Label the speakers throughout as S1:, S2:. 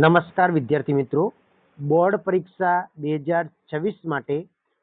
S1: નમસ્કાર વિદ્યાર્થી મિત્રો, બોર્ડ પરીક્ષા 2026 માટે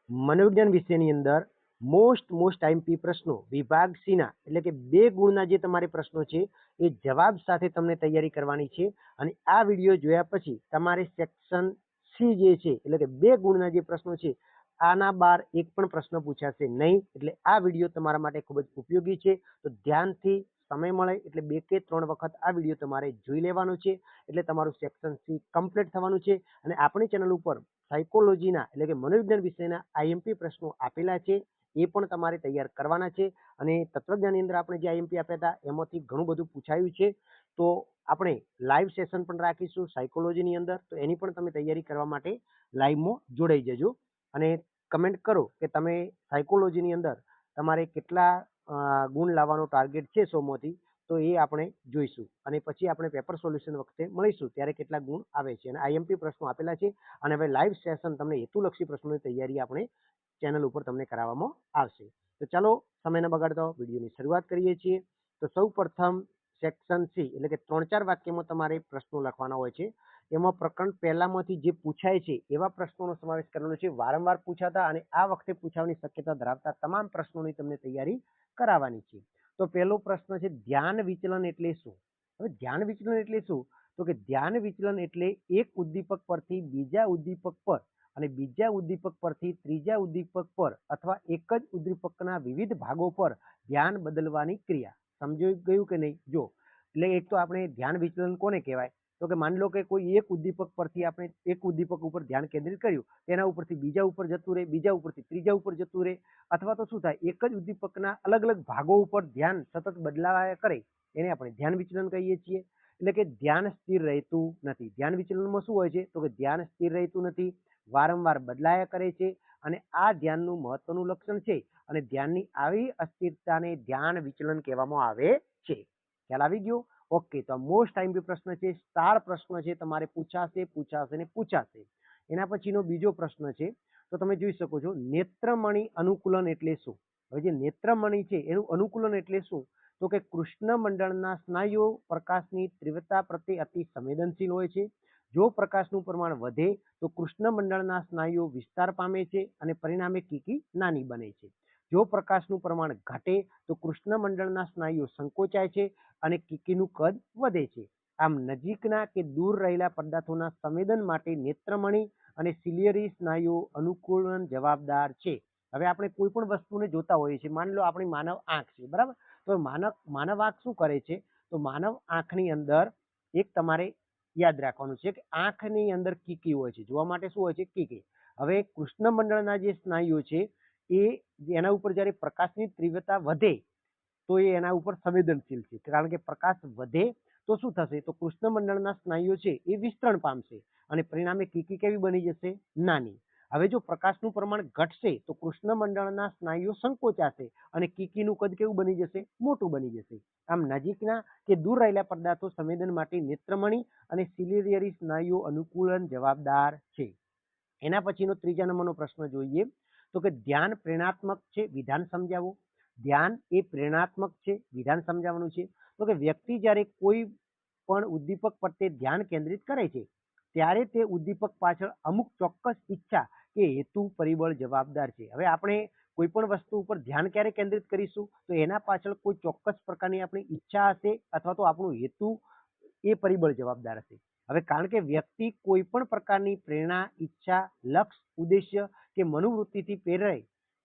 S1: મનોવિજ્ઞાન વિષયની અંદર મોસ્ટ આઈએમપી પ્રશ્નો વિભાગ સી ના એટલે કે 2 ગુણના જે તમારે પ્રશ્નો છે એ જવાબ સાથે તમને તૈયારી કરવાની છે. અને આ વિડીયો જોયા પછી તમારે સેક્શન સી જે છે એટલે કે 2 ગુણના જે પ્રશ્નો છે આના બાર એક પણ પ્રશ્ન પૂછાશે નહીં. એટલે આ વિડીયો તમારા માટે ખૂબ જ ઉપયોગી છે. તો ધ્યાનથી સમય મળે એટલે 2 કે 3 વખત આ વિડીયો તમારે જોઈ લેવાનો છે. એટલે તમારું સેક્શન સી કમ્પ્લીટ થવાનું છે. અને આપણી ચેનલ ઉપર સાયકોલોજીના એટલે કે મનોવિજ્ઞાન વિષયના આઈએમપી પ્રશ્નો આપેલા છે, એ પણ તમારે તૈયાર કરવાના છે. અને તત્વજ્ઞાનની અંદર આપણે જે આઈએમપી આપ્યા હતા એમાંથી ઘણું બધું પૂછાયું છે. તો આપણે લાઈવ સેશન પણ રાખીશું સાયકોલોજીની અંદર, તો એની પણ તમે તૈયારી કરવા માટે લાઈવમાં જોડાઈ જજો. અને કમેન્ટ કરો કે તમે સાયકોલોજીની અંદર તમારે કેટલા ગુણ લાવવાનો ટાર્ગેટ છે 100માંથી, તો એ આપણે જોઈશું. અને પછી આપણે પેપર સોલ્યુશન વખતે મળીશું ત્યારે કેટલા ગુણ આવે છે. અને આઈએમપી પ્રશ્નો આપેલા છે. અને હવે લાઈવ સેશન તમને હેતુલક્ષી પ્રશ્નોની તૈયારી આપણે ચેનલ ઉપર તમને કરાવવામાં આવશે. તો ચાલો સમય ન બગાડતા વિડીયોની શરૂઆત કરીએ છીએ. તો સૌ પ્રથમ સેક્શન સી એટલે કે 3-4 વાક્યમાં તમારે પ્રશ્નો લખવાના હોય છે. એમાં પ્રકરણ પહેલામાંથી જે પૂછાય છે એવા પ્રશ્નોનો સમાવેશ કરવાનો છે. વારંવાર પૂછાતા અને આ વખતે પૂછવાની શક્યતા ધરાવતા તમામ પ્રશ્નોની તમને તૈયારી કરાવવાની છે. તો પહેલો પ્રશ્ન છે, ધ્યાન વિચલન એટલે શું? હવે ધ્યાન વિચલન એટલે શું? તો કે ધ્યાન વિચલન એટલે એક ઉદ્દીપક પરથી બીજા ઉદ્દીપક પર અને બીજા ઉદ્દીપક પરથી ત્રીજા ઉદ્દીપક પર અથવા એક જ ઉદ્દીપકના વિવિધ ભાગો પર ધ્યાન બદલવાની ક્રિયા. સમજાઈ ગયું કે નહીં? જો એટલે એક તો આપણે ધ્યાન વિચલન કોને કહેવાય? તો કે માની લો કે કોઈ એક ઉદ્દીપક પરથી આપણે એક ઉદ્દીપક ઉપર ધ્યાન કેન્દ્રિત કર્યું, તેના ઉપરથી બીજા ઉપર જતું રહે, બીજા ઉપરથી ત્રીજા ઉપર જતું રહે, અથવા તો શું થાય, એક જ ઉદ્દીપકના અલગ અલગ ભાગો ઉપર ધ્યાન સતત બદલાયા કરે, એને આપણે ધ્યાન વિચલન કહીએ છીએ. એટલે કે ધ્યાન સ્થિર રહેતું નથી. ધ્યાન વિચલનમાં શું હોય છે? તો કે ધ્યાન સ્થિર રહેતું નથી, વારંવાર બદલાયા કરે છે. અને આ ધ્યાનનું મહત્વનું લક્ષણ છે. અને ધ્યાનની આવી અસ્થિરતાને ધ્યાન વિચલન કહેવામાં આવે છે. ખ્યાલ આવી ગયો? ઓકે. તો મોસ્ટ આઈએમપી પ્રશ્ન છે, સ્ટાર પ્રશ્ન છે, તમારે પૂછાશે. એના પછીનો બીજો પ્રશ્ન છે, તો તમે જોઈ શકો છો, નેત્રમણિ અનુકૂલન એટલે શું? હવે જે નેત્રમણિ છે એનું અનુકૂલન એટલે શું? તો કે કૃષ્ણ મંડળના સ્નાયુઓ પ્રકાશની તીવ્રતા પ્રત્યે અતિ સંવેદનશીલ હોય છે. જો પ્રકાશનું પ્રમાણ વધે તો કૃષ્ણ મંડળના સ્નાયુઓ વિસ્તાર પામે છે અને પરિણામે કીકી નાની બને છે. જો પ્રકાશનું પ્રમાણ ઘટે તો કૃષ્ણ મંડળના સ્નાયુઓ સંકોચાય છે અને કીકીનું કદ વધે છે. આમ નજીકના કે દૂર રહેલા પદાર્થોના સંવેદન માટે નેત્રમણિ અને સિલિયરી સ્નાયુઓ અનુકૂલન જવાબદાર છે. હવે આપણે કોઈ પણ વસ્તુને જોતા હોઈએ છીએ. માની લો આપણી માનવ આંખ છે, બરાબર? તો માનવ આંખ શું કરે છે? તો માનવ આંખની અંદર એક તમારે યાદ રાખવાનું છે કે આંખની અંદર કીકી હોય છે. જોવા માટે શું હોય છે? કીકી. હવે કૃષ્ણ મંડળના જે સ્નાયુઓ છે એ એના ઉપર જ્યારે પ્રકાશની તીવ્રતા વધે તો એ એના ઉપર સંવેદનશીલ છે. કારણ કે પ્રકાશ વધે તો શું થશે? તો કૃષ્ણ મંડળના સ્નાયુઓ છે એ વિસ્તરણ પામશે અને પરિણામે કીકી કેવી બની જશે? નાની. હવે જો પ્રકાશનું પ્રમાણ ઘટશે તો કૃષ્ણ મંડળના સ્નાયુઓ સંકોચાશે અને કીકીનું કદ કેવું બની જશે? મોટું બની જશે. આમ નજીકના કે દૂર રહેલા પદાર્થો સંવેદન માટે નેત્રમણિ અને સિલિયરી સ્નાયુઓ અનુકૂલન જવાબદાર છે. એના પછીનો ત્રીજા નંબરનો પ્રશ્ન જોઈએ, તો કે ધ્યાન પ્રેરણાત્મક છે, વિધાન સમજાવો. ધ્યાન એ પ્રેરણાત્મક છે, વિધાન સમજાવવાનું છે. તો કે વ્યક્તિ જ્યારે કોઈ પણ ઉદ્દીપક પર તે ધ્યાન કેન્દ્રિત કરે છે ત્યારે તે ઉદ્દીપક પાછળ અમુક ચોક્કસ ઈચ્છા કે હેતુ પરિબળ જવાબદાર છે. હવે આપણે કોઈ પણ વસ્તુ ઉપર ધ્યાન ક્યારે કેન્દ્રિત કરીશું? તો એના પાછળ કોઈ ચોક્કસ પ્રકારની આપણી ઈચ્છા હશે અથવા તો આપણું હેતુ, એ પરિબળ જવાબદાર હશે. હવે કારણ કે વ્યક્તિ કોઈ પણ પ્રકારની પ્રેરણા, ઈચ્છા, લક્ષ્ય, ઉદ્દેશ્ય કે મનોવૃત્તિથી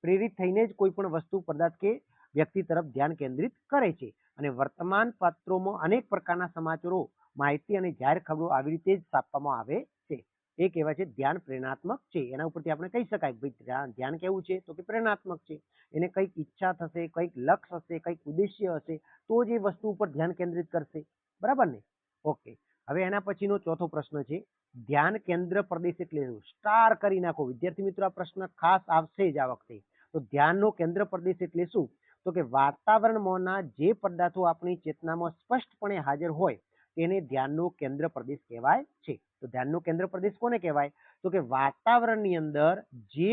S1: પ્રેરિત થઈને જ કોઈ પણ વસ્તુ, પદાર્થ કે વ્યક્તિ તરફ ધ્યાન કેન્દ્રિત કરે છે. અને વર્તમાન પત્રોમાં અનેક પ્રકારના સમાચારો, માહિતી અને જાહેર ખબરો આવી રીતે જ છાપવામાં આવે છે. એ કહેવાય છે ધ્યાન પ્રેરણાત્મક છે. એના ઉપરથી આપણે કહી શકાય ભાઈ ધ્યાન કેવું છે? તો કે પ્રેરણાત્મક છે. એને કંઈક ઈચ્છા થશે, કંઈક લક્ષ્ય હશે, કંઈક ઉદ્દેશ્ય હશે તો જ એ વસ્તુ ઉપર ધ્યાન કેન્દ્રિત કરશે. બરાબર ને? ઓકે. હવે એના પછીનો ચોથો પ્રશ્ન છે, ધ્યાન કેન્દ્ર પ્રદેશ એટલે શું? સ્ટાર કરી નાખો વિદ્યાર્થી મિત્રો, આ પ્રશ્ન ખાસ આવશે જ આ વખતે. તો ધ્યાનનો કેન્દ્ર પ્રદેશ એટલે શું? તો કે વાતાવરણમાંના જે પદાર્થો આપણી ચેતનામાં સ્પષ્ટપણે હાજર હોય તેને ધ્યાનનો કેન્દ્ર પ્રદેશ કહેવાય છે. તો ધ્યાનનો કેન્દ્ર પ્રદેશ કોને કહેવાય? તો કે વાતાવરણની અંદર જે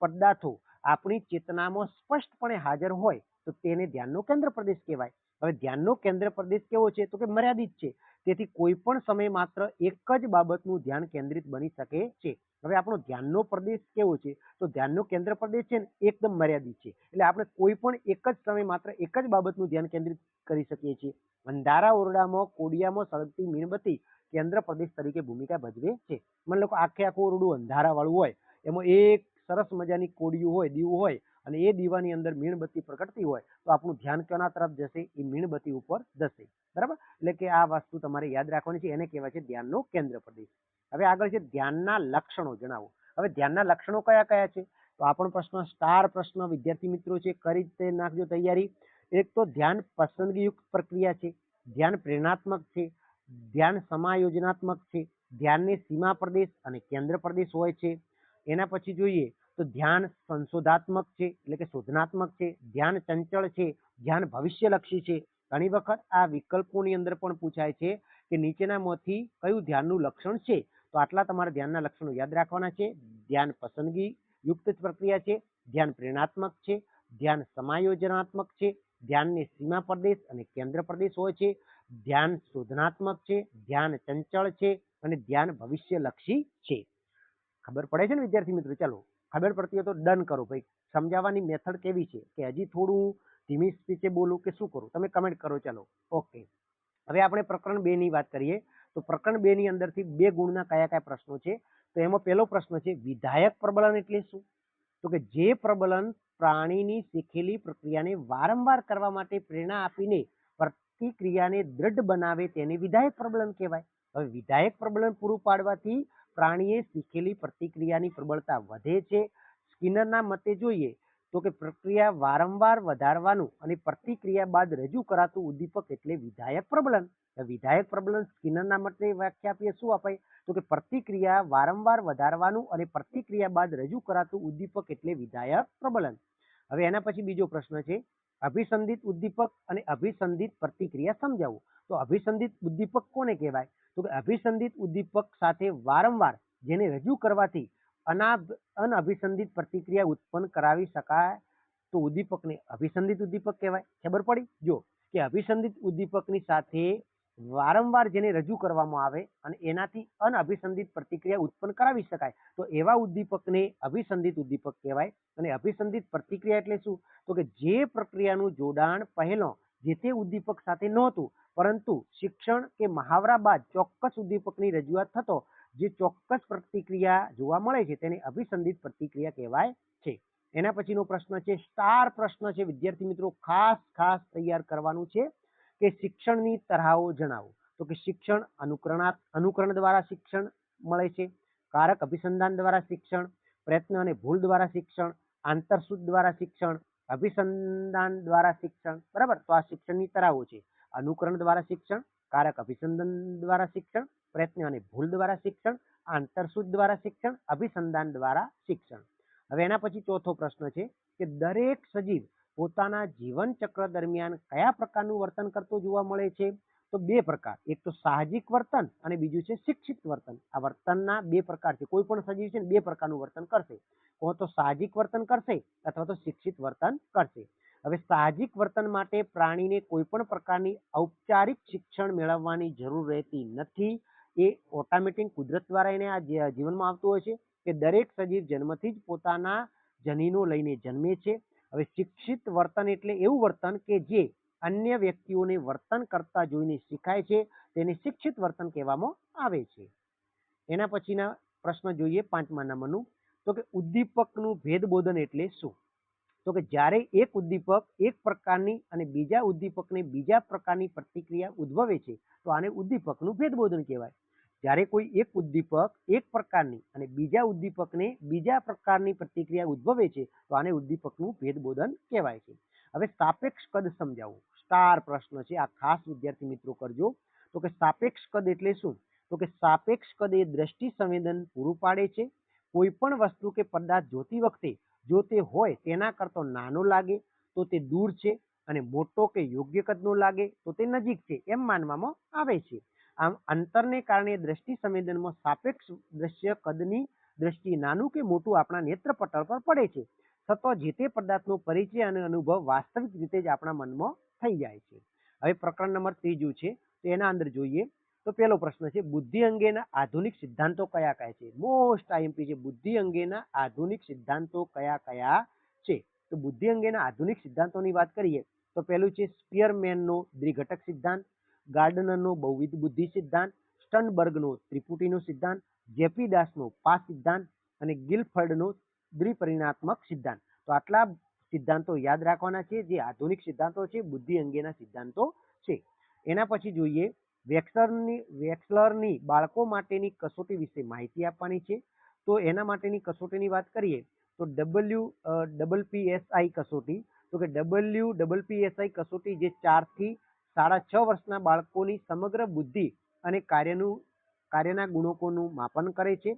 S1: પદાર્થો આપણી ચેતનામાં સ્પષ્ટપણે હાજર હોય તો તેને ધ્યાનનો કેન્દ્ર પ્રદેશ કહેવાય. હવે ધ્યાનનો કેન્દ્ર પ્રદેશ કેવો છે? તો કે મર્યાદિત છે. તેથી કોઈ પણ સમયે માત્ર એક જ બાબતનું ધ્યાન કેન્દ્રિત બની શકે છે. હવે આપણો ધ્યાનનો પ્રદેશ કેવો છે? તો ધ્યાનનો કેન્દ્ર પ્રદેશ છે ને એકદમ મર્યાદિત છે. એટલે આપણે કોઈ પણ એક જ સમયે માત્ર એક જ બાબતનું ધ્યાન કેન્દ્રિત કરી શકીએ છીએ. અંધારા ઓરડામાં કોડિયામાં સળગતી મીણબત્તી કેન્દ્ર પ્રદેશ તરીકે ભૂમિકા ભજવે છે. મને લોકો આખું ઓરડું અંધારા વાળું હોય, એમાં એક સરસ મજાની કોડિયું હોય, દીવું હોય, અને એ દીવાની અંદર મીણબત્તી પ્રગટતી હોય તો આપણું ધ્યાન કેના તરફ જશે? એ મીણબત્તી ઉપર જશે. બરાબર? એટલે કે આ વસ્તુ તમારે યાદ રાખવાની છે. એને કહેવાય છે ધ્યાનનો કેન્દ્ર પ્રદેશ. હવે આગળ છે ધ્યાનના લક્ષણો જણાવો. હવે ધ્યાનના લક્ષણો કયા કયા છે? તો આ પણ પ્રશ્ન સ્ટાર પ્રશ્ન વિદ્યાર્થી મિત્રો છે, કરી રીતે નાખજો તૈયારી. એક તો ધ્યાન પસંદગીયુક્ત પ્રક્રિયા છે, ધ્યાન પ્રેરણાત્મક છે, ધ્યાન સમાયોજનાત્મક છે, ધ્યાનને સીમા પ્રદેશ અને કેન્દ્ર પ્રદેશ હોય છે. એના પછી જોઈએ તો ધ્યાન સંશોધાત્મક છે, એટલે કે શોધનાત્મક છે, ધ્યાન ચંચળ છે, ધ્યાન ભવિષ્યલક્ષી છે. ઘણી વખત આ વિકલ્પોની અંદર પણ પૂછાય છે કે નીચેનામાંથી કયું ધ્યાનનું લક્ષણ છે? તો આટલા તમારે ધ્યાનના લક્ષણો યાદ રાખવાના છે. ધ્યાન પસંદગી યુક્ત પ્રક્રિયા છે, ધ્યાન પ્રેરણાત્મક છે, ધ્યાન સમાયોજનાત્મક છે, ધ્યાનને સીમા પ્રદેશ અને કેન્દ્ર પ્રદેશ હોય છે, ધ્યાન શોધનાત્મક છે, ધ્યાન ચંચળ છે, અને ધ્યાન ભવિષ્યલક્ષી છે. ખબર પડે છે ને વિદ્યાર્થી મિત્રો? ચાલો, ખબર પડતી હોય તો ડન કરો ભાઈ. સમજાવવાની મેથડ કેવી છે? કે હજી થોડું ધીમી સ્પીચે બોલું કે શું કરું? તમે કમેન્ટ કરો. ચાલો, ઓકે. હવે આપણે પ્રકરણ 2 ની વાત કરીએ તો પ્રકરણ 2 ની અંદરથી 2 ગુણના કયા કયા પ્રશ્નો છે? તો એમાં પહેલો પ્રશ્ન છે વિધાયક પ્રબલન એટલે શું? તો કે જે પ્રબલન પ્રાણીની શીખેલી પ્રક્રિયાને વારંવાર કરવા માટે પ્રેરણા આપીને પ્રતિક્રિયાને દ્રઢ બનાવે તેને વિધાયક પ્રબલન કહેવાય. હવે વિધાયક પ્રબલન પૂરું પાડવાથી પ્રાણીએ શીખેલી પ્રતિક્રિયાની પ્રબળતા વધે છે. સ્કિનરના મતે જોઈએ તો કે પ્રક્રિયા વારંવાર વધારવાનું અને પ્રતિક્રિયા બાદ રજૂ કરાતું ઉદ્દીપક એટલે વિધાયક પ્રબલન. વિધાયક પ્રબલન સ્કિનરના મતે વ્યાખ્યા આપીએ શું અપાય? તો કે પ્રતિક્રિયા વારંવાર વધારવાનું અને પ્રતિક્રિયા બાદ રજૂ કરાતું ઉદ્દીપક એટલે વિધાયક પ્રબલન. હવે એના પછી બીજો પ્રશ્ન છે અભિસંધિત ઉદ્દીપક અને અભિસંધિત પ્રતિક્રિયા સમજાવો. તો અભિસંધિત ઉદ્દીપક કોને કહેવાય? તો કે અભિસંધિત ઉદ્દીપક સાથે વારંવાર જેને રજૂ કરવાથી અનઅભિસંધિત પ્રતિક્રિયા ઉત્પન્ન કરાવી શકાય તો ઉદ્દીપકને અભિસંધિત ઉદ્દીપક કહેવાય. ખબર પડી? જો કે અભિસંધિત ઉદ્દીપકની સાથે વારંવાર જેને રજૂ કરવામાં આવે અને એનાથી અનઅભિસંધિત પ્રતિક્રિયા ઉત્પન્ન કરાવી શકાય તો એવા ઉદ્દીપકને અભિસંધિત ઉદ્દીપક કહેવાય. અને અભિસંધિત પ્રતિક્રિયા એટલે શું? તો કે જે પ્રક્રિયાનું જોડાણ પહેલો જે તે ઉદ્દીપક સાથે નહોતું પરંતુ શિક્ષણ કે મહાવરા બાદ ચોક્કસ ઉદ્દીપકની રજૂઆત થતો જે ચોક્કસ પ્રતિક્રિયા જોવા મળે છે તેને અભિસંધિત પ્રતિક્રિયા કહેવાય છે. એના પછીનો પ્રશ્ન છે સ્ટાર પ્રશ્ન છે વિદ્યાર્થી મિત્રો, ખાસ તૈયાર કરવાનું છે કે શિક્ષણની તરાહો જણાવો. તો કે શિક્ષણ અનુકરણ દ્વારા શિક્ષણ મળે છે, કારક અભિસંધાન દ્વારા શિક્ષણ, પ્રયત્ન અને ભૂલ દ્વારા શિક્ષણ, આંતરસૂચ દ્વારા શિક્ષણ, અભિસંધાન દ્વારા શિક્ષણ. બરાબર? તો આ શિક્ષણની તરાહો છે. અનુકરણ દ્વારા શિક્ષણ, કારક અભિસંધાન દ્વારા શિક્ષણ, પ્રયત્ન અને ભૂલ દ્વારા શિક્ષણ, આંતરસૂચ દ્વારા શિક્ષણ, અભિસંધાન દ્વારા શિક્ષણ. હવે એના પછી ચોથો પ્રશ્ન છે કે દરેક સજીવ પોતાના જીવન ચક્ર દરમિયાન કયા પ્રકારનું વર્તન કરતો જોવા મળે છે? તો 2 પ્રકાર, એક તો સાહજિક વર્તન અને બીજું છે શિક્ષિત વર્તન. આ વર્તનના 2 પ્રકાર છે. કોઈ પણ સજીવ છે ને 2 પ્રકારનું વર્તન કરશે. કો તો સાહજિક વર્તન કરશે અથવા તો શિક્ષિત વર્તન કરશે. હવે સાહજિક વર્તન માટે પ્રાણીને કોઈ પણ પ્રકારની ઔપચારિક શિક્ષણ મેળવવાની જરૂર રહેતી નથી. એ ઓટોમેટિક કુદરત દ્વારા એને આ જીવનમાં આવતું હોય છે કે દરેક સજીવ જન્મથી જ પોતાના જનીનો લઈને જન્મે છે. હવે શિક્ષિત વર્તન એટલે એવું વર્તન કે જે અન્ય વ્યક્તિઓને વર્તન કરતા જોઈને શીખાય છે તેને શિક્ષિત વર્તન કહેવામાં આવે છે. એના પછીના પ્રશ્ન જોઈએ 5મા નંબરનું. તો કે ઉદ્દીપકનું ભેદબોધન એટલે શું? તો કે જ્યારે એક ઉદ્દીપક એક પ્રકારની અને બીજા ઉદ્દીપકને બીજા પ્રકારની પ્રતિક્રિયા ઉદ્ભવે છે તો આને ઉદ્દીપકનું ભેદબોધન કહેવાય. જ્યારે કોઈ એક ઉદ્દીપક એક પ્રકારની અને બીજા ઉદ્દીપકને બીજા પ્રકારની પ્રતિક્રિયા ઉદ્ભવે છે તો આને ઉદ્દીપકનું ભેદબોધન કહેવાય છે. હવે સાપેક્ષ કદ સમજાવો. સ્ટાર પ્રશ્ન છે, આ ખાસ વિદ્યાર્થી મિત્રો કરજો. તો કે સાપેક્ષ કદ એટલે શું? તો કે સાપેક્ષ કદ એ દ્રષ્ટિ સંવેદન પૂરું પાડે છે. કોઈ પણ વસ્તુ કે પદાર્થ જોતી વખતે જો તે હોય તેના કરતો નાનો લાગે તો તે દૂર છે અને મોટો કે યોગ્ય કદનો લાગે તો તે નજીક છે એમ માનવામાં આવે છે. આમ અંતરને કારણે દ્રષ્ટિ સંવેદનમાં સાપેક્ષ દ્રશ્ય કદની દ્રષ્ટિએ નાનું કે મોટું આપણા નેત્રપટલ પર પડે છે છતાં જે તે પદાર્થનો પરિચય અને અનુભવ વાસ્તવિક રીતે જ આપણા મનમાં થઈ જાય છે. હવે પ્રકરણ નંબર 3 છે તો એના અંદર જોઈએ તો પહેલો પ્રશ્ન છે બુદ્ધિ અંગેના આધુનિક સિદ્ધાંતો કયા કયા છે? મોસ્ટ આઈએમપી છે, બુદ્ધિ અંગેના આધુનિક સિદ્ધાંતો કયા કયા છે? તો બુદ્ધિ અંગેના આધુનિક સિદ્ધાંતોની વાત કરીએ તો પહેલું છે સ્પીયરમેનનો દ્વિઘટક સિદ્ધાંત, ગાર્ડનરનો બહુવિધ બુદ્ધિ સિદ્ધાંત, સ્ટનબર્ગનો ત્રિપુટીનો સિદ્ધાંત, જેપી દાસનો પાસ સિદ્ધાંત અને ગિલફર્ડનો દ્વિપરિમાણાત્મક સિદ્ધાંત. તો આટલા સિદ્ધાંતો યાદ રાખવાના છે જે આધુનિક સિદ્ધાંતો છે, બુદ્ધિ અંગેના સિદ્ધાંતો છે. એના પછી જોઈએ વેક્સલરની બાળકો માટેની કસોટી વિશે માહિતી આપવાની છે. તો એના માટેની કસોટીની વાત કરીએ તો WPPSI કસોટી, તો કે WPPSI કસોટી જે 4 થી 6.5 વર્ષના બાળકોની સમગ્ર બુદ્ધિ અને કાર્યના ગુણકોનું માપન કરે છે.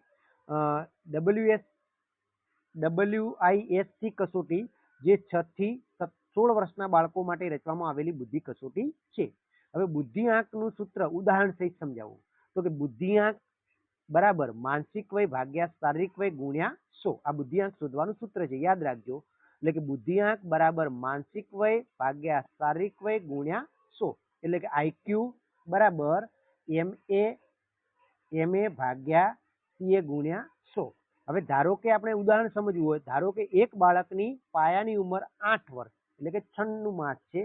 S1: WISC કસોટી જે 6 થી 16 વર્ષના બાળકો માટે રચવામાં આવેલી બુદ્ધિ કસોટી છે. હવે બુદ્ધિઆંકનું સૂત્ર ઉદાહરણ સહિત સમજાવું તો કે બુદ્ધિઆંક બરાબર માનસિક વય ભાગ્યા શારીરિક વય ગુણ્યા 100. આ બુદ્ધિઆંક શોધવાનું સૂત્ર છે, યાદ રાખજો. એટલે કે બુદ્ધિઆંક બરાબર માનસિક વય ભાગ્યા શારીરિક વય ગુણ્યા 100. એટલે કે આઈક્યુ બરાબર MA ભાગ્યા CA ગુણ્યા 100. હવે ધારો કે આપણે ઉદાહરણ સમજવું હોય, ધારો કે એક બાળકની પાયાની ઉંમર 8 વર્ષ એટલે કે 96 માસ છે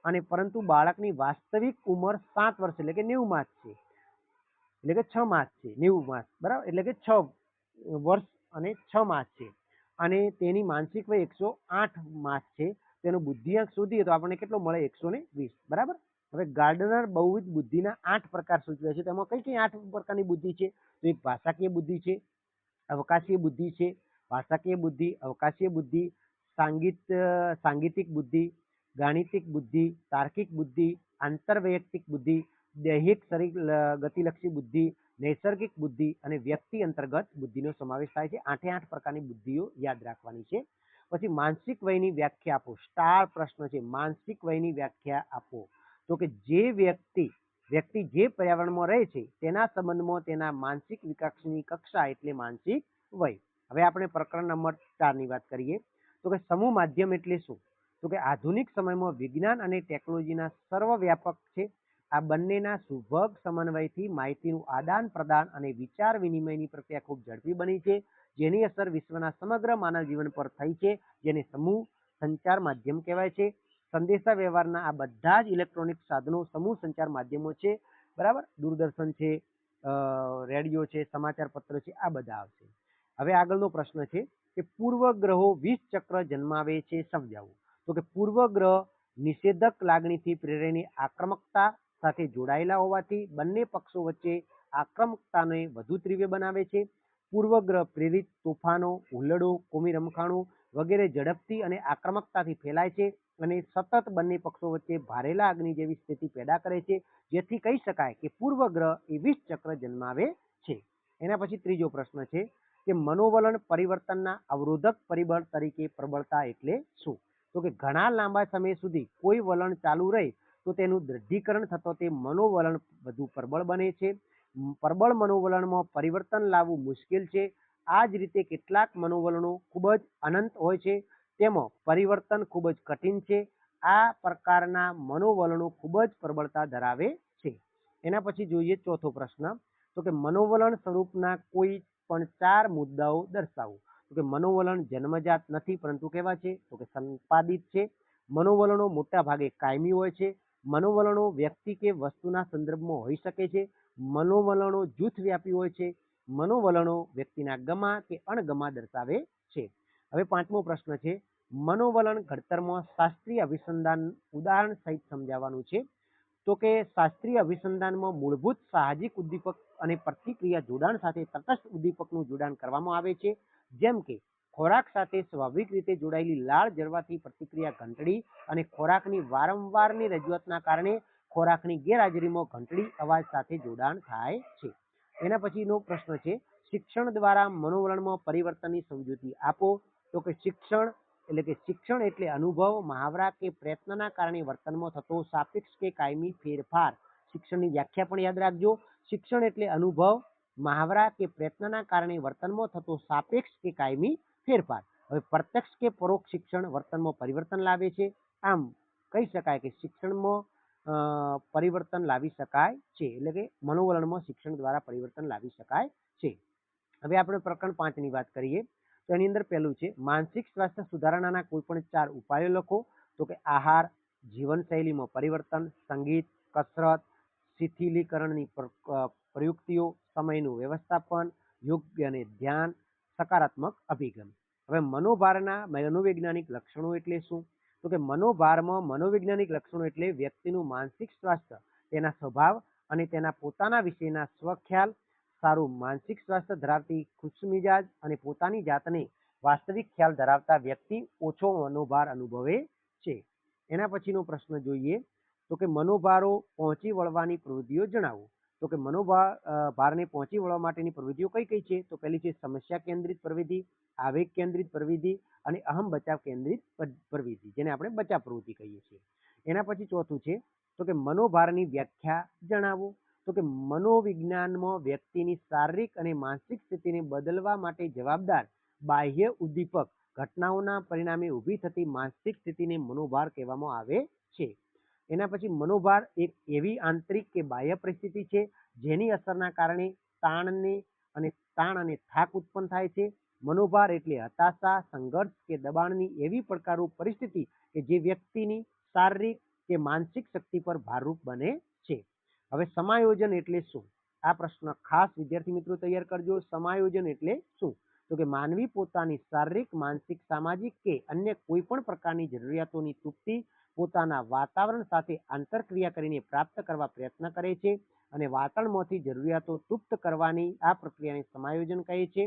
S1: અને પરંતુ બાળકની વાસ્તવિક ઉંમર 7 વર્ષ એટલે કે 90 માસ છે, એટલે કે 6 માસ છે, 90 માસ બરાબર, એટલે કે 6 વર્ષ અને 6 માસ છે અને તેની માનસિક વય 108 માસ છે. તેનો બુદ્ધિઆંક શોધીએ તો આપણને કેટલો મળે? 120 બરાબર. હવે ગાર્ડનર બહુવિધ બુદ્ધિના 8 પ્રકાર સૂચવે છે. તેમાં કઈ કઈ 8 પ્રકારની બુદ્ધિ છે? તો એક ભાષાકીય બુદ્ધિ છે, અવકાશીય બુદ્ધિ છે, ભાષાકીય બુદ્ધિ, અવકાશીય બુદ્ધિ, સાંગીતિક બુદ્ધિ, ગાણિતિક બુદ્ધિ, તાર્કિક બુદ્ધિ, આંતરવૈયક્તિક બુદ્ધિ, દૈહિક શરીર ગતિલક્ષી બુદ્ધિ, નૈસર્ગિક બુદ્ધિ અને વ્યક્તિ અંતર્ગત બુદ્ધિનો સમાવેશ થાય છે. 8 પ્રકારની બુદ્ધિઓ યાદ રાખવાની છે. પછી માનસિક વયની વ્યાખ્યા આપો. સ્ટાર પ્રશ્ન છે, માનસિક વયની વ્યાખ્યા આપો. તો કે જે વ્યક્તિ જે પર્યાવરણમાં રહે છે તેના સંબંધમાં તેના માનસિક વિકાસની કક્ષા એટલે માનસિક વય. હવે આપણે પ્રકરણ નંબર 4 ની વાત કરીએ તો કે સમૂહ માધ્યમ એટલે શું? તો કે આધુનિક સમયમાં વિજ્ઞાન અને ટેકનોલોજીના સર્વવ્યાપક છે. આ બંનેના સુભગ સમન્વયથી માહિતીનું આદાન પ્રદાન અને વિચાર વિનિમયની પ્રક્રિયા ખૂબ ઝડપી બની છે, જેની અસર વિશ્વના સમગ્ર માનવ જીવન પર થઈ છે, જેને સમૂહ સંચાર માધ્યમ કહેવાય છે. સંદેશા વ્યવહારના આ બધા જ ઇલેક્ટ્રોનિક સાધનો સમૂહ સંચાર માધ્યમો છે, બરાબર. દૂરદર્શન છે, રેડિયો છે, સમાચાર પત્ર છે, આ બધા આવશે. હવે આગળનો પ્રશ્ન છે કે પૂર્વગ્રહો 20 ચક્ર જન્માવે છે, સમજાવો. તો કે પૂર્વગ્રહ નિષેધક લાગણીથી પ્રેરેની આક્રમકતા સાથે જોડાયેલા હોવાથી બંને પક્ષો વચ્ચે આક્રમકતાને વધુ તીવ્ર બનાવે છે. પૂર્વગ્રહ પ્રેરિત તોફાનો, હુલ્લડો, કોમી રમખાણો વગેરે ઝડપથી અને આક્રમકતાથી ફેલાય છે અને સતત બંને પક્ષો વચ્ચે ભારેલા અગ્નિ જેવી સ્થિતિ પેદા કરે છે, જેથી કહી શકાય કે પૂર્વગ્રહ એ 20 ચક્ર જન્માવે છે. એના પછી ત્રીજો પ્રશ્ન છે કે મનોવલણ પરિવર્તનના અવરોધક પરિબળ તરીકે પ્રબળતા એટલે શું? તો કે ઘણા લાંબા સમય સુધી કોઈ વલણ ચાલુ રહે તો તેનું દૃઢીકરણ થતો તે મનોવલણ વધુ પ્રબળ બને છે. પ્રબળ મનોવલણમાં પરિવર્તન લાવવું મુશ્કેલ છે. આ જ રીતે કેટલાક મનોવલણો ખૂબ જ અનંત હોય છે, તેમાં પરિવર્તન ખૂબ જ કઠિન છે. આ પ્રકારના મનોવલણો ખૂબ જ પ્રબળતા ધરાવે છે. એના પછી જોઈએ ચોથો પ્રશ્ન તો કે મનોવલણ સ્વરૂપના કોઈ પણ 4 મુદ્દાઓ દર્શાવો. તો કે મનોવલણ જન્મજાત નથી પરંતુ કેવા છે? તો કે સંપાદિત છે. મનોવલણો મોટા ભાગે કાયમી હોય છે. મનોવલણો વ્યક્તિ કે વસ્તુના સંદર્ભમાં હોઈ શકે છે. મનોવલણો જૂથવ્યાપી હોય છે. મનોવલણો વ્યક્તિના ગમા કે અણગમા દર્શાવે છે. હવે પાંચમો પ્રશ્ન છે મનોવલણ ઘડતરમાં શાસ્ત્રીય અભિસંધાન ઉદાહરણ સહિત સમજાવવાનું છે. તો કે શાસ્ત્રીય અભિસંધાનમાં મૂળભૂત સાહજિક ઉદ્દીપક અને પ્રતિક્રિયા જોડાણ સાથે તટસ્થ ઉદ્દીપકનું જોડાણ કરવામાં આવે છે, જેમ કે ખોરાક સાથે સ્વાભાવિક રીતે જોડાયેલી લાળ ઝરવાથી પ્રતિક્રિયા ઘંટડી અને ખોરાકની વારંવારની રજૂઆતના કારણે ખોરાકની ગેરહાજરીમાં ઘંટડી અવાજ સાથે જોડાણ થાય છે. એના પછીનો પ્રશ્ન છે શિક્ષણ દ્વારા મનોવલણમાં પરિવર્તનની સમજૂતી આપો. તો કે શિક્ષણ એટલે અનુભવ, મહાવરા કે પ્રયત્નના કારણે વર્તનમાં થતો સાપેક્ષ કે કાયમી ફેરફાર. શિક્ષણની વ્યાખ્યા પણ યાદ રાખજો. શિક્ષણ એટલે અનુભવ, મહાવરા કે પ્રયત્નના કારણે વર્તનમાં થતો સાપેક્ષ કે કાયમી ફેરફાર. હવે પ્રત્યક્ષ કે પરોક્ષ શિક્ષણ વર્તનમાં પરિવર્તન લાવે છે. આમ કહી શકાય કે શિક્ષણમાં પરિવર્તન લાવી શકાય છે, એટલે કે મનોવલણમાં શિક્ષણ દ્વારા પરિવર્તન લાવી શકાય છે. હવે આપણે પ્રકરણ 5 ની વાત કરીએ તો એની અંદર પહેલું છે માનસિક સ્વાસ્થ્ય સુધારણાના કોઈ પણ 4 ઉપાયો લખો. તો કે આહાર, જીવનશૈલીમાં પરિવર્તન, સંગીત, કસરત, શિથિલીકરણની પ્રયુક્તિઓ, સમયનું વ્યવસ્થાપન, યોગ્ય અને ધ્યાન, સકારાત્મક અભિગમ. હવે મનોભારના મનોવૈજ્ઞાનિક લક્ષણો એટલે શું? તો કે મનોભારમાં મનોવૈજ્ઞાનિક લક્ષણો એટલે વ્યક્તિનું માનસિક સ્વાસ્થ્ય, તેના સ્વભાવ અને તેના પોતાના વિશેના સ્વખ્યાલ, સારું માનસિક સ્વાસ્થ્ય ધરાવતી ખુશમિજાજ અને પોતાની જાતને વાસ્તવિક ખ્યાલ ધરાવતા વ્યક્તિ ઓછો મનોભાર અનુભવે છે. એના પછીનો પ્રશ્ન જોઈએ તો કે મનોભારો પહોંચી વળવાની પ્રવૃત્તિઓ જણાવો. તો કે મનોભારને પહોંચી વળવા માટેની પ્રવૃત્તિઓ કઈ કઈ છે? તો પહેલી છે સમસ્યા કેન્દ્રિત પ્રવૃત્તિ, આવેગ કેન્દ્રિત પ્રવૃત્તિ અને અહમ બચાવ કેન્દ્રિત પ્રવૃત્તિ, જેને આપણે બચાવ પ્રવૃત્તિ કહીએ છીએ. એના પછી ચોથું છે તો કે મનોભારની વ્યાખ્યા જણાવો. તો કે મનોવિજ્ઞાનમાં વ્યક્તિની શારીરિક અને માનસિક સ્થિતિને બદલવા માટે જવાબદાર બાહ્ય ઉદ્દીપક ઘટનાઓના પરિણામે ઊભી થતી માનસિક સ્થિતિને મનોભાર કહેવામાં આવે છે. એના પછી મનોભાર એક એવી આંતરિક કે બાહ્ય પરિસ્થિતિ છે જેની અસરના કારણે તાણ અને થાક ઉત્પન્ન થાય છે. મનોભાર એટલે હતાશા, સંઘર્ષ કે દબાણની એવી પડકારરૂપ પરિસ્થિતિ કે જે વ્યક્તિની શારીરિક કે માનસિક શક્તિ પર ભારરૂપ બને છે. હવે સમાયોજન એટલે શું? આ પ્રશ્ન ખાસ વિદ્યાર્થી મિત્રો તૈયાર કરજો. સમાયોજન એટલે શું? તો કે માનવી પોતાની શારીરિક, માનસિક, સામાજિક કે અન્ય કોઈ પણ પ્રકારની જરૂરિયાતોની તૃપ્તિ પોતાના વાતાવરણ સાથે આંતરક્રિયા કરીને પ્રાપ્ત કરવા પ્રયત્ન કરે છે અને વાતાવરણમાંથી જરૂરિયાતો તૃપ્ત કરવાની આ પ્રક્રિયાને સમાયોજન કહે છે.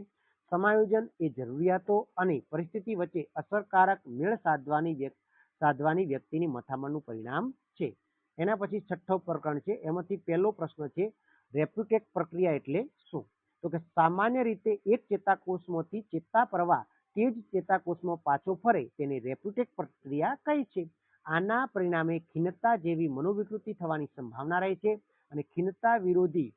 S1: સમાયોજન એ જરૂરિયાતો અને પરિસ્થિતિ વચ્ચે અસરકારક મેળ સાધવાની વ્યક્તિની મથામણનું પરિણામ છે. એના પછી છઠ્ઠો પ્રકરણ છે, એમાંથી પહેલો પ્રશ્ન છે રેપ્યુટેક પ્રક્રિયા એટલે શું? તો કે સામાન્ય રીતે એક ચેતાકોષમાંથી ચેતા પ્રવાહ તે જ ચેતાકોષમાં પાછો ફરે તેને રેપ્યુટેક પ્રક્રિયા કહે છે. આના પરિણામે ખિન્નતા જેવી મનોવિકૃતિ થવાની સંભાવના રહે છે અને ખિન્નતા વિરોધી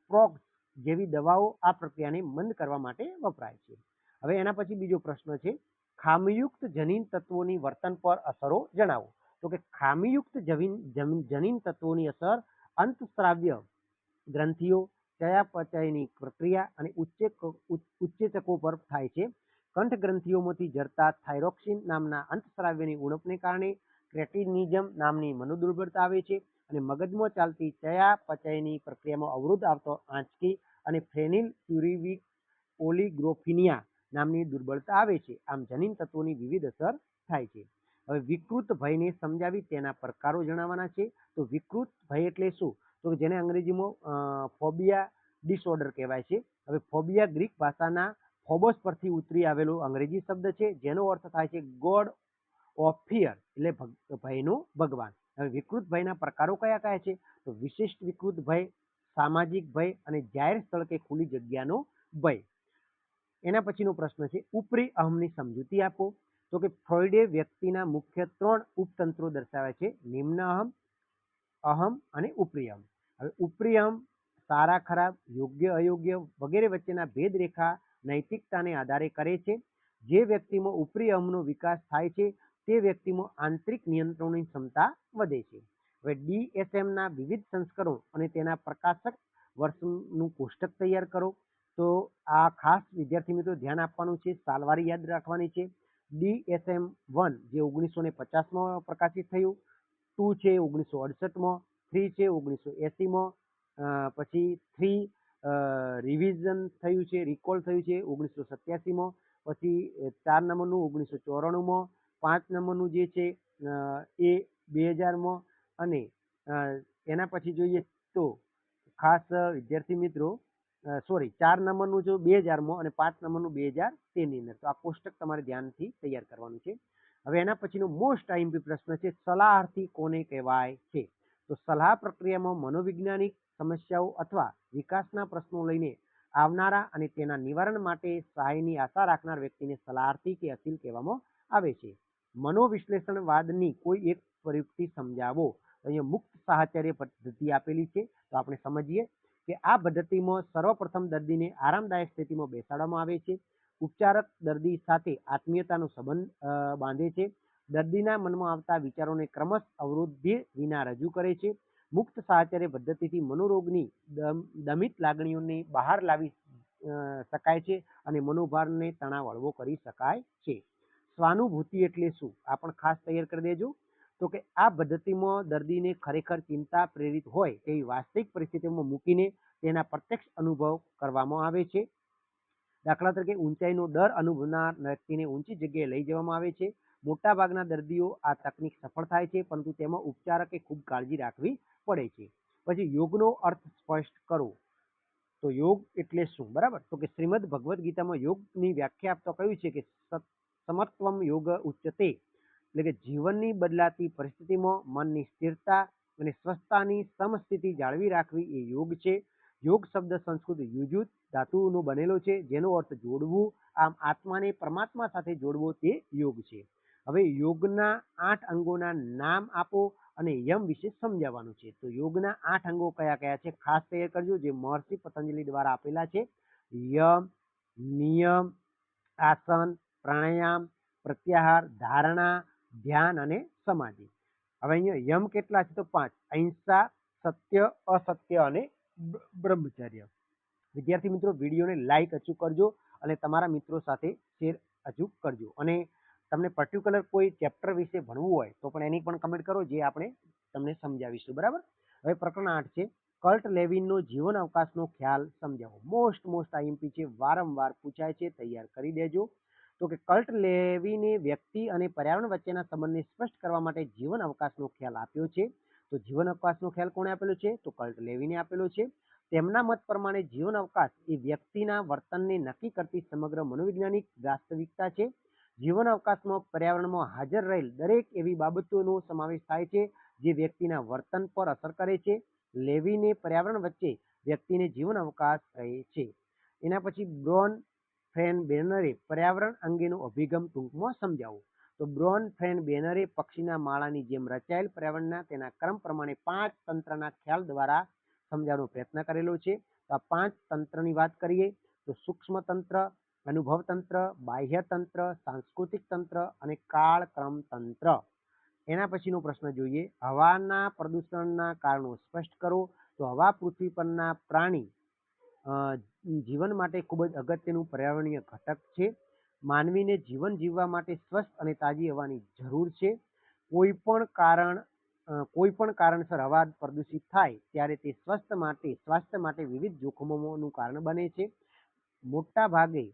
S1: પ્રોગ્સ જેવી દવાઓ આ પ્રક્રિયાને મંદ કરવા માટે વપરાય છે. હવે એના પછી બીજો પ્રશ્ન છે ખામીયુક્ત જનીન તત્વોની વર્તન પર અસરો જણાવો. તો કે ખામીયુક્ત જનીન તત્વોની અસર અંતસ્રાવ્ય ગ્રંથિઓ, ચયાપચયની પ્રક્રિયા અને ઉત્સેચકો પર થાય છે. કંઠ ગ્રંથિઓમાંથી જડતા થાઇરોક્સિન નામના અંતસ્રાવ્યની ઉણપને કારણે ક્રેટિનિઝમ નામની મનોદુર્બળતા આવે છે અને મગજમાં ચાલતી ચયાપચયની પ્રક્રિયામાં અવરોધ આવતો આંચકી અને ફેનિલ પ્યુરિવિક ઓલિગોફિનિયા નામની દુર્બળતા આવે છે. આમ જનીન તત્વોની વિવિધ અસર થાય છે. હવે વિકૃત ભયને સમજાવી તેના પ્રકારો જણાવવાના છે. તો વિકૃત ભય એટલે શું? તો જેને અંગ્રેજીમાં ફોબિયા ડિસઓર્ડર કહેવાય છે. હવે ફોબિયા ગ્રીક ભાષાના ફોબોસ પરથી ઉતરી આવેલો અંગ્રેજી શબ્દ છે જેનો અર્થ થાય છે ગોડ ઓફ ફિયર, એટલે ભયનો ભગવાન. હવે વિકૃત ભયના પ્રકારો કયા કયા છે? તો વિશિષ્ટ વિકૃત ભય, સામાજિક ભય અને જાહેર સ્થળ કે ખુલ્લી જગ્યાનો ભય. એના પછીનો પ્રશ્ન છે ઉપરી અહમની સમજૂતી આપો. તો કે ફ્રોઈડે વ્યક્તિના મુખ્ય 3 ઉપતંત્રો દર્શાવ્યા છે, નિમ્ન અહમ, અહમ અને ઉપરી અહમ. હવે ઉપરી અહમ સારા ખરાબ, યોગ્ય અયોગ્ય વગેરે વચ્ચેના ભેદ રેખા નૈતિકતાને આધારે કરે છે. જે વ્યક્તિમાં ઉપરી અહમનો વિકાસ થાય છે તે વ્યક્તિમાં આંતરિક નિયંત્રણની ક્ષમતા વધે છે. હવે DSMના વિવિધ સંસ્કરણો અને તેના પ્રકાશક વર્ષનું કોષ્ટક તૈયાર કરો. તો આ ખાસ વિદ્યાર્થી મિત્રો ધ્યાન આપવાનું છે, સાલવારી યાદ રાખવાની છે. DSM-1 જે 1950માં પ્રકાશિત થયું, 2 છે 1968માં, 3 છે 1980માં, પછી 3 રિવિઝન થયું છે, રિકોલ થયું છે 1987માં, પછી 4 નંબરનું 1994માં, 5 નંબરનું જે છે એ 2000માં અને એના પછી જોઈએ તો ખાસ વિદ્યાર્થી મિત્રો 4 નંબરનું જો 2000માં અને 5 નંબરનું 2013ની અંદર. તો આ કોષ્ટક તમારે ધ્યાનથી તૈયાર કરવાનું છે. હવે એના પછીનો મોસ્ટ આઈએમપી પ્રશ્ન છે સલાહાર્થી કોને કહેવાય છે? તો સલાહ પ્રક્રિયામાં મનોવૈજ્ઞાનિક સમસ્યાઓ અથવા વિકાસના પ્રશ્નો લઈને આવનારા અને તેના નિવારણ માટે સહાયની આશા રાખનાર વ્યક્તિને સલાહાર્થી કે અસીલ કહેવામાં આવે છે. મનોવિશ્લેષણવાદની કોઈ એક પ્રયુક્તિ સમજાવો. અહીંયા મુક્ત સાહચર્ય પદ્ધતિ આપેલી છે, તો આપણે સમજીએ કે આ પદ્ધતિમાં સર્વપ્રથમ દર્દીને આરામદાયક સ્થિતિમાં બેસાડવામાં આવે છે. ઉપચારક દર્દી સાથે આત્મીયતાનો સંબંધ બાંધે છે. દર્દીના મનમાં આવતા વિચારોને ક્રમશ અવરોધે વિના રજૂ કરે છે. મુક્ત સાહચર્ય પદ્ધતિથી મનોરોગની દમિત લાગણીઓને બહાર લાવી શકાય છે અને મનોભારને તણાવ હળવો કરી શકાય છે. સ્વાનુભૂતિ એટલે શું? આ પણ ખાસ તૈયાર કરી દેજો. તો કે આ પદ્ધતિમાં દર્દીને ખરેખર ચિંતા પ્રેરિત હોય તેવી વાસ્તવિક પરિસ્થિતિમાં મૂકીને તેના પ્રત્યક્ષ અનુભવ કરવામાં આવે છે. દાખલા તરીકે ઊંચાઈનો ડર અનુભવનાર વ્યક્તિને ઊંચી જગ્યાએ લઈ જવામાં આવે છે. મોટાભાગના દર્દીઓ આ તકનિક સફળ થાય છે, પરંતુ તેમાં ઉપચારકે ખૂબ કાળજી રાખવી પડે છે. પછી યોગનો અર્થ સ્પષ્ટ કરો. તો યોગ એટલે શું? બરાબર. તો કે શ્રીમદ ભગવદ્ ગીતામાં યોગની વ્યાખ્યા આપતા કહ્યું છે કે સમત્વમ યોગ ઉચ્ચતે, એટલે કે જીવનની બદલાતી પરિસ્થિતિમાં મનની સ્થિરતા અને સ્વસ્થતાની સમસ્થિતિ જાળવી રાખવી એ યોગ છે. યોગ શબ્દ સંસ્કૃત યુજુત ધાતુનો બનેલો છે, જેનો અર્થ જોડવું. આમ આત્માને પરમાત્મા સાથે જોડવો તે યોગ છે. હવે યોગના 8 અંગોના નામ આપો અને યમ વિશે સમજાવવાનું છે. તો યોગના 8 અંગો કયા કયા છે? ખાસ તૈયાર કરજો, જે મહર્ષિ પતંજલિ દ્વારા આપેલા છે. યમ, નિયમ, આસન, પ્રાણાયામ, પ્રત્યાહાર, ધારણા, ધ્યાન અને સમાધિ. હવે અહીંયા યમ કેટલા છે? તો 5: અહિંસા, સત્ય, અસત્ય અને બ્રહ્મચર્ય. વિદ્યાર્થી મિત્રો, વિડીયોને લાઈક અચૂક કરજો અને તમારા મિત્રો સાથે શેર અચૂક કરજો. અને તમને પર્ટિક્યુલર કોઈ ચેપ્ટર વિશે ભણવું હોય તો પણ એની પણ કમેન્ટ કરો, જે આપણે તમને સમજાવીશું. બરાબર. હવે પ્રકરણ 8 છે, કર્ટ લેવિનનો જીવન અવકાશનો ખ્યાલ સમજાવો. મોસ્ટ આઈએમપી છે, વારંવાર પૂછાય છે, તૈયાર કરી દેજો. તો કે કર્ટ લેવિને વ્યક્તિ અને પર્યાવરણ વચ્ચેના સંબંધને સ્પષ્ટ કરવા માટે જીવન અવકાશનો ખ્યાલ આપ્યો છે. તો જીવન અવકાશનો ખ્યાલ કોણે આપેલો છે? તો કર્ટ લેવિને આપેલો છે. તેમના મત પ્રમાણે જીવન અવકાશ એ વ્યક્તિના વર્તનને નક્કી કરતી સમગ્ર મનોવૈજ્ઞાનિક વાસ્તવિકતા છે. જીવન અવકાશમાં પર્યાવરણમાં હાજર રહેલ દરેક એવી બાબતોનો સમાવેશ થાય છે જે વ્યક્તિના વર્તન પર અસર કરે છે. લેવિને પર્યાવરણ વચ્ચે વ્યક્તિને જીવન અવકાશ કહે છે. એના પછી બ્રોન ફ્રેન બેનરે પર્યાવરણ અંગેનો અભિગમ ટૂંકમાં સમજાવો. તો બ્રોન ફ્રેન બેનરે પક્ષીના માળાની જેમ રચાયેલ પર્યાવરણના તેના ક્રમ પ્રમાણે 5 તંત્રના ખ્યાલ દ્વારા સમજાવવાનો પ્રયત્ન કરેલો છે. તો આ 5 તંત્રની વાત કરીએ તો સૂક્ષ્મ તંત્ર, અનુભવ તંત્ર, બાહ્ય તંત્ર, સાંસ્કૃતિક તંત્ર અને કાળક્રમ તંત્ર. એના પછીનો પ્રશ્ન જોઈએ, હવાના પ્રદૂષણના કારણો સ્પષ્ટ કરો. તો હવા પૃથ્વી પરના પ્રાણી જીવન માટે ખૂબ જ અગત્યનું પર્યાવરણીય ઘટક છે. માનવીને જીવન જીવવા માટે સ્વસ્થ અને તાજી હવાની જરૂર છે. કોઈ પણ કારણસર હવા પ્રદૂષિત થાય ત્યારે તે સ્વાસ્થ્ય માટે વિવિધ જોખમોનું કારણ બને છે. મોટા ભાગે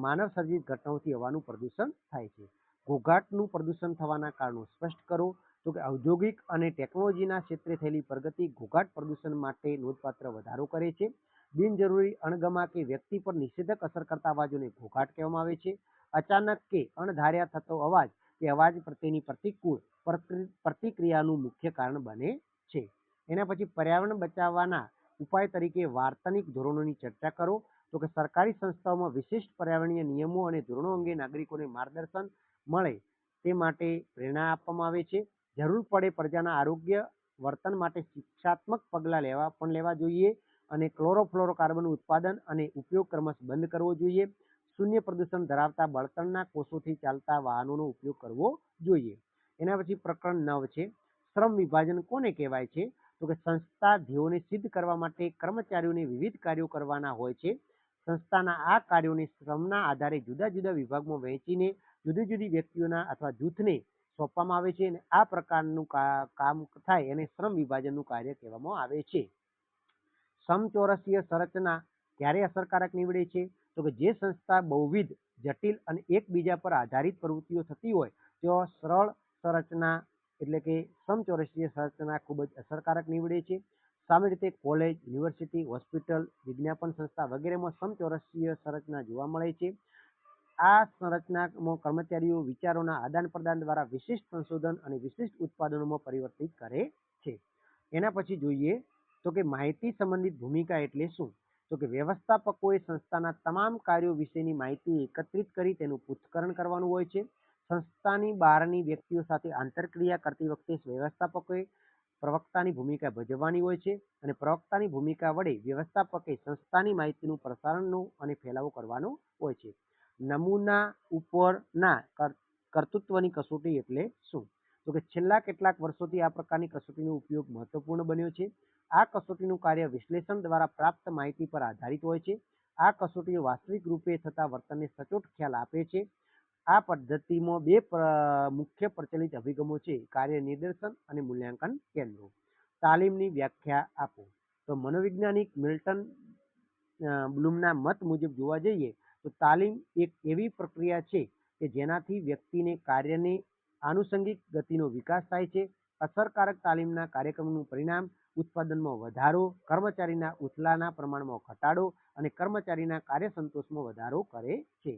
S1: માનવ સર્જિત ઘટનાઓથી હવાનું પ્રદૂષણ થાય છે. ઘોંઘાટનું પ્રદૂષણ થવાના કારણો સ્પષ્ટ કરો. તો કે ઔદ્યોગિક અને ટેકનોલોજીના ક્ષેત્રે થયેલી પ્રગતિ ઘોંઘાટ પ્રદૂષણ માટે નોંધપાત્ર વધારો કરે છે. બિનજરૂરી અણગમા કે વ્યક્તિ પર નિષેધક અસર કરતા અવાજોને ઘોંઘાટ કહેવામાં આવે છે. અચાનક કે અણધાર્યા થતો અવાજ કે અવાજ પ્રત્યેની પ્રતિકૂળ પ્રતિક્રિયાનું મુખ્ય કારણ બને છે. એના પછી પર્યાવરણ બચાવવાના ઉપાય તરીકે વાર્તનિક ધોરણોની ચર્ચા કરો. તો કે સરકારી સંસ્થાઓમાં વિશિષ્ટ પર્યાવરણીય નિયમો અને ધોરણો અંગે નાગરિકોને માર્ગદર્શન મળે તે માટે પ્રેરણા આપવામાં આવે છે. જરૂર પડે પ્રજાના આરોગ્ય વર્તન માટે શિક્ષાત્મક પગલાં લેવા જોઈએ અને ક્લોરોફ્લોરોકાર્બનનું ઉત્પાદન અને ઉપયોગ ક્રમશઃ બંધ કરવો જોઈએ. શૂન્ય પ્રદૂષણ ધરાવતા બળતણના કોષોથી ચાલતા વાહનોનો ઉપયોગ કરવો જોઈએ. એના પછી પ્રકરણ 9 છે, શ્રમ વિભાજન કોને કહેવાય છે? તો કે સંસ્થા ધ્યેયોને સિદ્ધ કરવા માટે કર્મચારીઓને વિવિધ કાર્યો કરવાના હોય છે. સંસ્થાના આ કાર્યોને શ્રમના આધારે જુદા જુદા વિભાગમાં વહેંચીને જુદી જુદી વ્યક્તિઓના અથવા જૂથને સોંપવામાં આવે છે અને આ પ્રકારનું કામ થાય એને શ્રમ વિભાજનનું કાર્ય કહેવામાં આવે છે. સમચોરસીય સંરચના ક્યારે અસરકારક નીવડે છે? તો કે જે સંસ્થા બહુવિધ, જટિલ અને એકબીજા પર આધારિત પ્રવૃત્તિઓ થતી હોય તેઓ સરળ સંરચના એટલે કે સમચોરસીય સંરચના ખૂબ જ અસરકારક નીવડે છે. સામાન્ય રીતે કોલેજ, યુનિવર્સિટી, હોસ્પિટલ, વિજ્ઞાપન સંસ્થા વગેરેમાં સમચોરસીય સંરચના જોવા મળે છે. આ સંરચનામાં કર્મચારીઓ વિચારોના આદાન પ્રદાન દ્વારા વિશિષ્ટ સંશોધન અને વિશિષ્ટ ઉત્પાદનોમાં પરિવર્તિત કરે છે. એના પછી જોઈએ તો કે માહિતી સંબંધિત ભૂમિકા એટલે શું? તો કે વ્યવસ્થાપકોએ સંસ્થાના તમામ કાર્યો વિશેની માહિતી એકત્રિત કરી તેનું પૃથ્થકરણ કરવાનું હોય છે. સંસ્થાની બહારની વ્યક્તિઓ સાથે આંતરક્રિયા કરતી વખતે વ્યવસ્થાપકોએ પ્રવક્તાની ભૂમિકા ભજવવાની હોય છે અને પ્રવક્તાની ભૂમિકા વડે વ્યવસ્થાપકે સંસ્થાની માહિતીનું પ્રસારણ અને ફેલાવો કરવાનો હોય છે. નમૂના ઉપરના કર્તૃત્વની કસોટી એટલે શું? તો કે છેલ્લા કેટલાક વર્ષોથી આ પ્રકારની કસોટીનો ઉપયોગ મહત્વપૂર્ણ બન્યો છે. આ કસોટીનું કાર્ય વિશ્લેષણ દ્વારા પ્રાપ્ત માહિતી પર આધારિત હોય છે. આ કસોટીઓ વાસ્તવિક રૂપે થતા વર્તનને સચોટ ખ્યાલ આપે છે. આ પદ્ધતિમાં બે મુખ્ય પ્રચલિત અભિગમો છે: કાર્ય નિદર્શન અને મૂલ્યાંકન કેન્દ્રો. તાલીમની વ્યાખ્યા આપો. તો મનોવૈજ્ઞાનિક મિલ્ટન બ્લૂમના મત મુજબ જોવા જઈએ તો તાલીમ એક એવી પ્રક્રિયા છે કે જેનાથી વ્યક્તિને કાર્યની આનુષંગિક ગતિનો વિકાસ થાય છે. અસરકારક તાલીમના કાર્યક્રમનું પરિણામ ઉત્પાદનમાં વધારો, કર્મચારીના ઉથલાના પ્રમાણમાં ઘટાડો અને કર્મચારીના કાર્યસંતોષમાં વધારો કરે છે.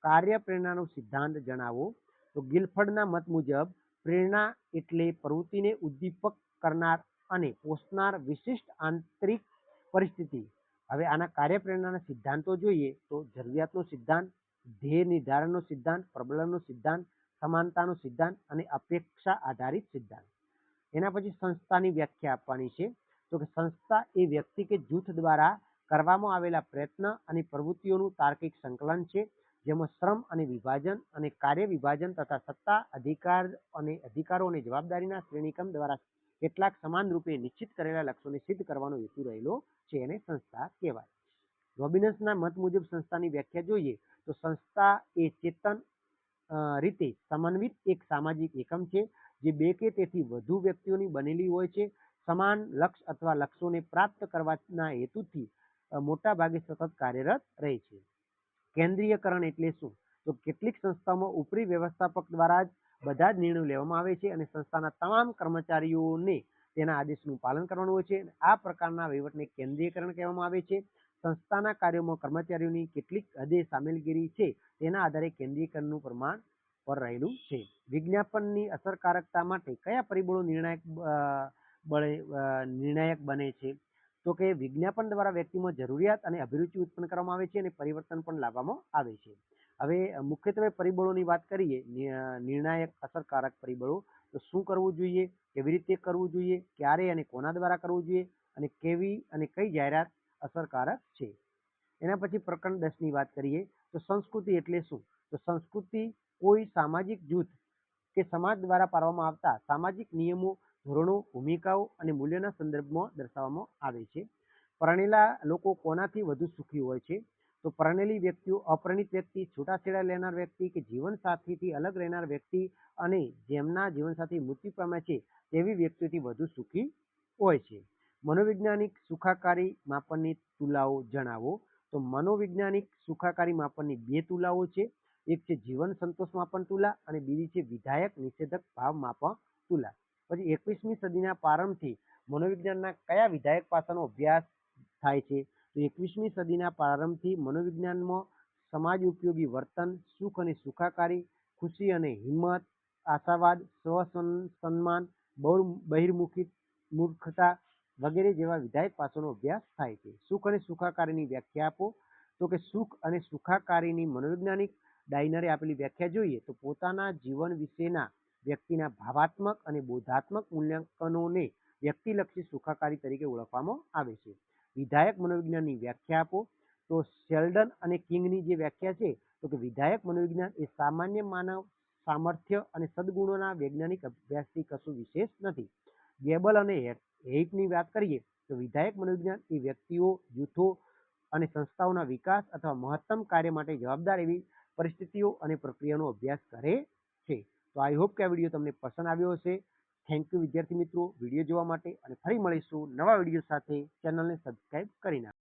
S1: કાર્ય પ્રેરણાનો સિદ્ધાંત જણાવો. તો ગિલફર્ડના મત મુજબ પ્રેરણા એટલે પ્રવૃત્તિને ઉદ્દીપક કરનાર અને પોષનાર વિશિષ્ટ આંતરિક પરિસ્થિતિ. હવે આના કાર્યપ્રેરણાના સિદ્ધાંતો જોઈએ તો જરૂરિયાતનો સિદ્ધાંત, ધ્યેય નિર્ધારણનો સિદ્ધાંત, પ્રબલનનો સિદ્ધાંત, સમાનતાનો સિદ્ધાંત અને અપેક્ષા આધારિત સિદ્ધાંત. એના પછી સંસ્થાની વ્યાખ્યા આપવાની છે. તો કે સંસ્થા એ વ્યક્તિ કે જૂથ દ્વારા કરવામાં આવેલા પ્રયત્ન અને પ્રવૃત્તિઓનું તાર્કિક સંકલન છે, જેમાં શ્રમ અને વિભાજન અને કાર્ય વિભાજન તથા સત્તા, અધિકારો અને જવાબદારીના શ્રેણીક્રમ દ્વારા કેટલાક સમાન રૂપે નિશ્ચિત કરેલા લક્ષ્યોને સિદ્ધ કરવાનો હેતુ રહેલો છે, એને સંસ્થા કહેવાય. રોબિન્સનના મત મુજબ સંસ્થાની વ્યાખ્યા જોઈએ તો સંસ્થા એ ચેતન રીતે સમન્વિત એક સામાજિક એકમ છે જે બે કે તેથી વધુ વ્યક્તિઓની બનેલી હોય છે. સમાન લક્ષ્ય અથવા લક્ષ્યોને પ્રાપ્ત કરવાના હેતુથી મોટા ભાગે સતત કાર્યરત રહે છે. કેન્દ્રીયકરણ એટલે શું? તો કેટલીક સંસ્થાઓમાં ઉપરી વ્યવસ્થાપક દ્વારા જ બધા જ નિર્ણયો લેવામાં આવે છે અને સંસ્થાના તમામ કર્મચારીઓને તેના આદેશનું પાલન કરવાનું હોય છે. આ પ્રકારના વહીવટને કેન્દ્રીયકરણ કહેવામાં આવે છે. સંસ્થાના કાર્યોમાં કર્મચારીઓની કેટલીક હદે સામેલગીરી છે તેના આધારે કેન્દ્રીયકરણનું પ્રમાણ પર રહેલું છે. વિજ્ઞાપનની અસરકારકતા માટે કયા પરિબળો નિર્ણાયક બને છે? તો કે વિજ્ઞાપન દ્વારા વ્યક્તિમાં જરૂરિયાત અને અભિરુચિ ઉત્પન્ન કરવામાં આવે છે અને પરિવર્તન પણ લાવવામાં આવે છે. હવે મુખ્યત્વે પરિબળોની વાત કરીએ, નિર્ણાયક અસરકારક પરિબળો, તો શું કરવું જોઈએ, કેવી રીતે કરવું જોઈએ, ક્યારે અને કોના દ્વારા કરવું જોઈએ અને કેવી અને કઈ જાહેરાત અસરકારક છે. એના પછી પ્રકરણ 10ની વાત કરીએ તો સંસ્કૃતિ એટલે શું? તો સંસ્કૃતિ કોઈ સામાજિક જૂથ કે સમાજ દ્વારા પાડવામાં આવતા સામાજિક નિયમો, ધોરણો, ભૂમિકાઓ અને મૂલ્યોના સંદર્ભમાં દર્શાવવામાં આવે છે. પરણેલા લોકો કોનાથી વધુ સુખી હોય છે? તો પરણેલી વ્યક્તિઓ, અપરિણીત વ્યક્તિ, છૂટાછેડા લેનાર વ્યક્તિ કે જીવનસાથીથી અલગ રહેનાર વ્યક્તિ અને જેમના જીવનસાથી મૃત્યુ પામ્યા છે તેવી વ્યક્તિઓથી વધુ સુખી હોય છે. મનોવૈજ્ઞાનિક સુખાકારી માપનની તુલાઓ જણાવો. તો મનોવૈજ્ઞાનિક સુખાકારી માપનની બે તુલાઓ છે. એક છે જીવન સંતોષ માપન તુલા અને બીજી છે વિધાયક નિષેધક ભાવ માપન તુલા. પછી 21મી સદીના પ્રારંભથી મનોવિજ્ઞાનના કયા વિધાયક પાસાનો અભ્યાસ થાય છે? તો 21મી સદીના પ્રારંભથી મનોવિજ્ઞાનમાં સમાજ ઉપયોગી વર્તન, સુખ અને સુખાકારી, ખુશી અને હિંમત, આશાવાદ, સ્વ-સન્માન, બહિર્મુખી મૂર્ખતા વગેરે જેવા વિધાયક પાસાનો અભ્યાસ થાય છે. સુખ અને સુખાકારીની વ્યાખ્યા આપો. તો કે સુખ અને સુખાકારીની મનોવૈજ્ઞાનિક ડાઇનરે આપેલી વ્યાખ્યા જોઈએ તો પોતાના જીવન વિશેના વ્યક્તિના ભાવાત્મક અને બોધાત્મક મૂલ્યાંકનોને વ્યક્તિલક્ષી સુખાકારી તરીકે ઓળખવામાં આવે છે. વિધાયક મનોવિજ્ઞાનની વ્યાખ્યા આપો. તો શેલ્ડન અને કિંગની જે વ્યાખ્યા છે તો કે વિધાયક મનોવિજ્ઞાન એ સામાન્ય માનવ સામર્થ્ય અને સદગુણોના વૈજ્ઞાનિક અભ્યાસથી કશું વિશેષ નથી. ગેબલ અને હેઇટની વાત કરીએ તો વિધાયક મનોવિજ્ઞાન એ વ્યક્તિઓ, જૂથો અને સંસ્થાઓના વિકાસ અથવા મહત્તમ કાર્ય માટે જવાબદાર એવી પરિસ્થિતિઓ અને પ્રક્રિયાનો અભ્યાસ કરે છે. તો આઈ હોપ કે આ વિડીયો તમને પસંદ આવ્યો હશે. થેન્ક યુ વિદ્યાર્થી મિત્રો વિડીયો જોવા માટે, અને ફરી મળીશું નવા વિડીયો સાથે. ચેનલને સબસ્ક્રાઈબ કરી નાખો.